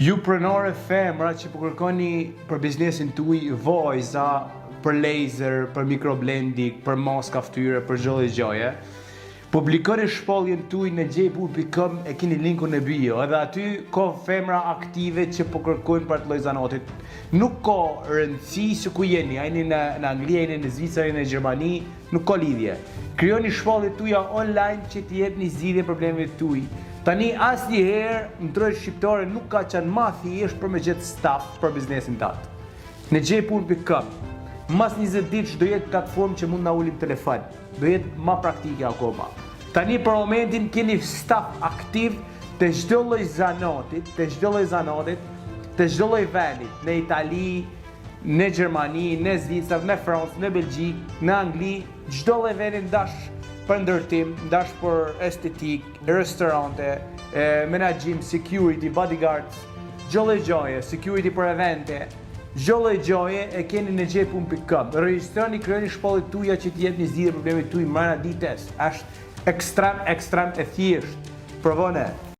Ju pronore femra që po kërkoni për biznesin tuaj vojza, për laser, për microblending, për maska ftyre, për çdo gjë, publikoni shpalljen tuaj në gjepur.com, e keni linkun në bio, edhe aty ka femra aktive që po kërkojnë për atë lloj zanotit. Nuk ka rëndësi se ku jeni, a jeni në Angli, a jeni në Zvicër, në Gjermani, nuk ka lidhje. Krijoni shpalljet tuaja online që t'i jepni zgjidhje problemeve tuaj. Tani asnjëherë ndrojt shqiptare nuk ka qenë ma thjesht për me gjetë staff për biznesin tatë. Në gjepur.com, mas 20 ditë do jetë platformë që mund na ulim telefon, do jetë ma praktike akoma. Tani për momentin keni staff aktiv të çdo lloj zanatit, të çdo lloj vendit, në Itali, në Gjermani, në Zvicër, në Francë, në Belgjik, në Angli, çdo lloj vendi ndash për ndërtim, ndash për estetik, restorante, menaxhim, security, bodyguards, çdo lloj gjoje, security për evente, çdo lloj gjoje e keni në gjepur.com. Regjistroni, krijoni shpalljet tuaja që t'i jepni zgjidhje problemeve tuaj mbrana ditës. Është ekstrem e thjeshtë. Provone.